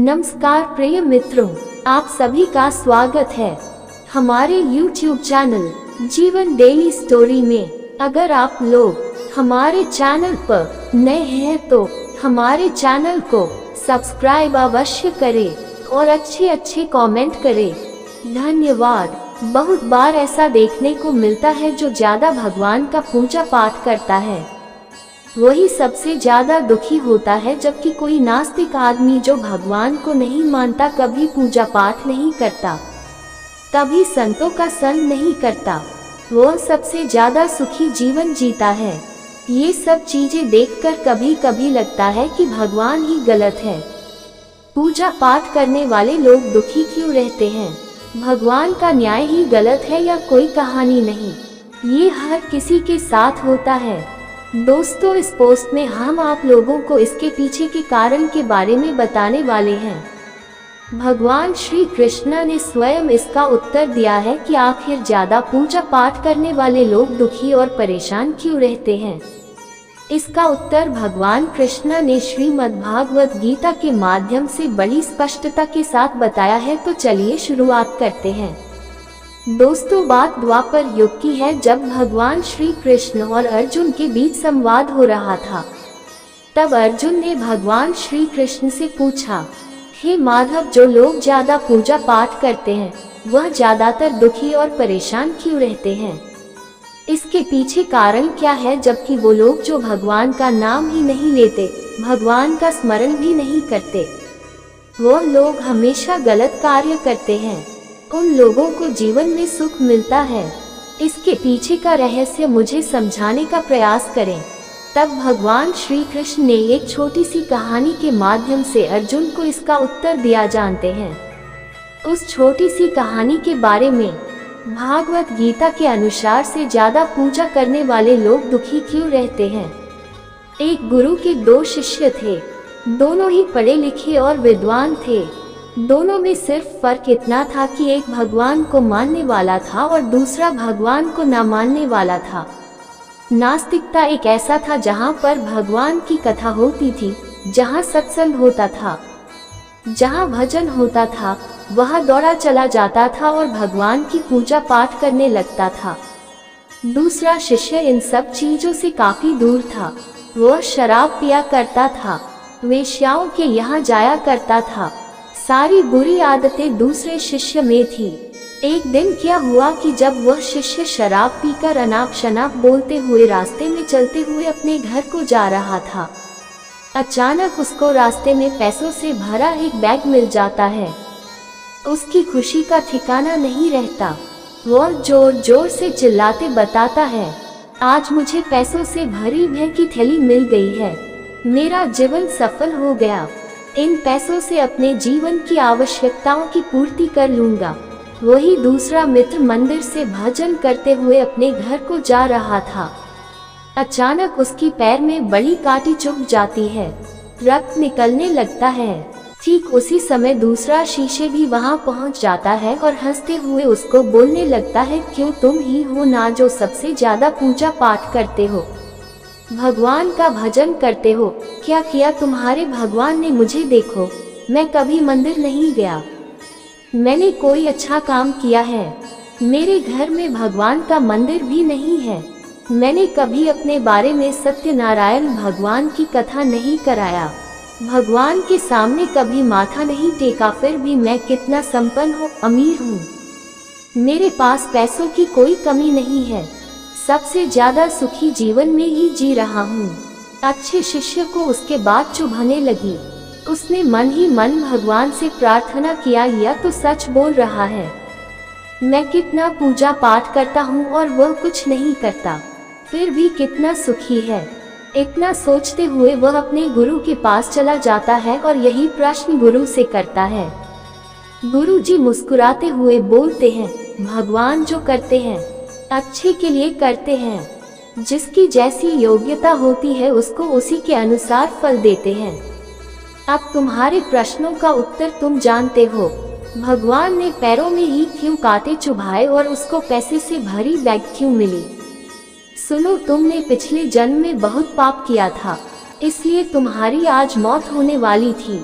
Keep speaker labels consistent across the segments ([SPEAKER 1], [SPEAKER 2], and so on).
[SPEAKER 1] नमस्कार प्रिय मित्रों, आप सभी का स्वागत है हमारे YouTube चैनल जीवन डेली स्टोरी में। अगर आप लोग हमारे चैनल पर नए हैं तो हमारे चैनल को सब्सक्राइब अवश्य करें और अच्छे कमेंट करें। धन्यवाद। बहुत बार ऐसा देखने को मिलता है जो ज्यादा भगवान का पूजा पाठ करता है वही सबसे ज्यादा दुखी होता है, जबकि कोई नास्तिक आदमी जो भगवान को नहीं मानता कभी पूजा पाठ नहीं करता, कभी संतों का संग नहीं करता, वह सबसे ज्यादा सुखी जीवन जीता है। ये सब चीजें देखकर कभी कभी लगता है कि भगवान ही गलत है। पूजा पाठ करने वाले लोग दुखी क्यों रहते हैं? भगवान का न्याय ही गलत है या कोई कहानी नहीं? ये हर किसी के साथ होता है। दोस्तों, इस पोस्ट में हम आप लोगों को इसके पीछे के कारण के बारे में बताने वाले हैं। भगवान श्री कृष्ण ने स्वयं इसका उत्तर दिया है कि आखिर ज्यादा पूजा पाठ करने वाले लोग दुखी और परेशान क्यों रहते हैं। इसका उत्तर भगवान कृष्ण ने श्रीमद्भागवत गीता के माध्यम से बड़ी स्पष्टता के साथ बताया है। तो चलिए शुरुआत करते हैं। दोस्तों, बात द्वापर युग की है, जब भगवान श्री कृष्ण और अर्जुन के बीच संवाद हो रहा था। तब अर्जुन ने भगवान श्री कृष्ण से पूछा, हे माधव, जो लोग ज्यादा पूजा पाठ करते हैं वह ज्यादातर दुखी और परेशान क्यों रहते हैं? इसके पीछे कारण क्या है, जबकि वो लोग जो भगवान का नाम ही नहीं लेते, भगवान का स्मरण भी नहीं करते, वो लोग हमेशा गलत कार्य करते हैं। उन लोगों को जीवन में सुख मिलता है। इसके पीछे का रहस्य मुझे समझाने का प्रयास करें। तब भगवान श्री कृष्ण ने एक छोटी सी कहानी के माध्यम से अर्जुन को इसका उत्तर दिया। जानते हैं उस छोटी सी कहानी के बारे में? भागवत गीता के अनुसार से ज्यादा पूजा करने वाले लोग दुखी क्यों रहते हैं। एक गुरु के दो शिष्य थे, दोनों ही पढ़े लिखे और विद्वान थे। दोनों में सिर्फ फर्क इतना था कि एक भगवान को मानने वाला था और दूसरा भगवान को न मानने वाला था। नास्तिकता एक ऐसा था जहाँ पर भगवान की कथा होती थी, जहाँ सत्संग होता था, जहाँ भजन होता था, वह दौड़ा चला जाता था और भगवान की पूजा पाठ करने लगता था। दूसरा शिष्य इन सब चीजों से काफी दूर था। वह शराब पिया करता था, वेश्याओं के यहाँ जाया करता था। सारी बुरी आदतें दूसरे शिष्य में थी। एक दिन क्या हुआ कि जब वह शिष्य शराब पीकर अनाप शनाप बोलते हुए रास्ते में चलते हुए अपने घर को जा रहा था, अचानक उसको रास्ते में पैसों से भरा एक बैग मिल जाता है। उसकी खुशी का ठिकाना नहीं रहता। वह जोर जोर से चिल्लाते बताता है, आज मुझे पैसों से भरी बैग की थैली मिल गई है, मेरा जीवन सफल हो गया। इन पैसों से अपने जीवन की आवश्यकताओं की पूर्ति कर लूंगा। वही दूसरा मित्र मंदिर से भजन करते हुए अपने घर को जा रहा था। अचानक उसकी पैर में बड़ी कांटी चुभ जाती है, रक्त निकलने लगता है। ठीक उसी समय दूसरा शिष्य भी वहां पहुंच जाता है और हंसते हुए उसको बोलने लगता है, क्यों तुम ही हो ना जो सबसे ज्यादा पूजा पाठ करते हो, भगवान का भजन करते हो। क्या किया तुम्हारे भगवान ने? मुझे देखो, मैं कभी मंदिर नहीं गया, मैंने कोई अच्छा काम किया है, मेरे घर में भगवान का मंदिर भी नहीं है, मैंने कभी अपने बारे में सत्यनारायण भगवान की कथा नहीं कराया, भगवान के सामने कभी माथा नहीं टेका, फिर भी मैं कितना संपन्न हूँ, अमीर हूँ, मेरे पास पैसों की कोई कमी नहीं है, सबसे ज्यादा सुखी जीवन में ही जी रहा हूँ। अच्छे शिष्य को उसके बात चुभाने लगी। उसने मन ही मन भगवान से प्रार्थना किया, यह तो सच बोल रहा है, मैं कितना पूजा पाठ करता हूँ और वह कुछ नहीं करता, फिर भी कितना सुखी है। इतना सोचते हुए वह अपने गुरु के पास चला जाता है और यही प्रश्न गुरु से करता है। गुरु जी मुस्कुराते हुए बोलते हैं, भगवान जो करते हैं अच्छे के लिए करते हैं, जिसकी जैसी योग्यता होती है उसको उसी के अनुसार फल देते हैं। अब तुम्हारे प्रश्नों का उत्तर तुम जानते हो। भगवान ने पैरों में ही क्यों कांटे चुभाए और उसको पैसे से भरी बैग क्यों मिली? सुनो, तुमने पिछले जन्म में बहुत पाप किया था, इसलिए तुम्हारी आज मौत होने वाली थी।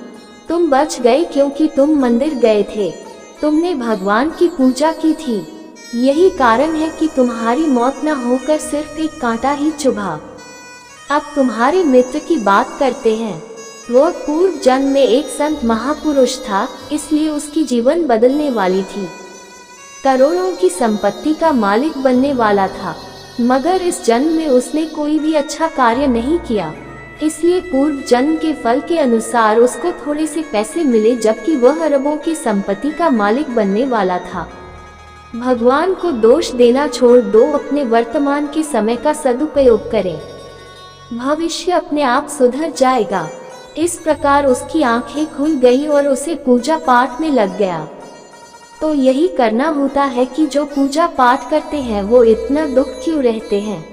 [SPEAKER 1] तुम बच गए क्योंकि तुम मंदिर गए थे, तुमने भगवान की पूजा की थी। यही कारण है कि तुम्हारी मौत न होकर सिर्फ एक कांटा ही चुभा। अब तुम्हारे मित्र की बात करते हैं। वो पूर्व जन्म में एक संत महापुरुष था, इसलिए उसकी जीवन बदलने वाली थी। करोड़ों की संपत्ति का मालिक बनने वाला था, मगर इस जन्म में उसने कोई भी अच्छा कार्य नहीं किया, इसलिए पूर्व जन्म के फल के अनुसार उसको थोड़े से पैसे मिले, जबकि वह अरबों की संपत्ति का मालिक बनने वाला था। भगवान को दोष देना छोड़ दो, अपने वर्तमान के समय का सदुपयोग करें, भविष्य अपने आप सुधर जाएगा। इस प्रकार उसकी आंखें खुल गई और उसे पूजा पाठ में लग गया। तो यही करना होता है कि जो पूजा पाठ करते हैं वो इतना दुख क्यों रहते हैं।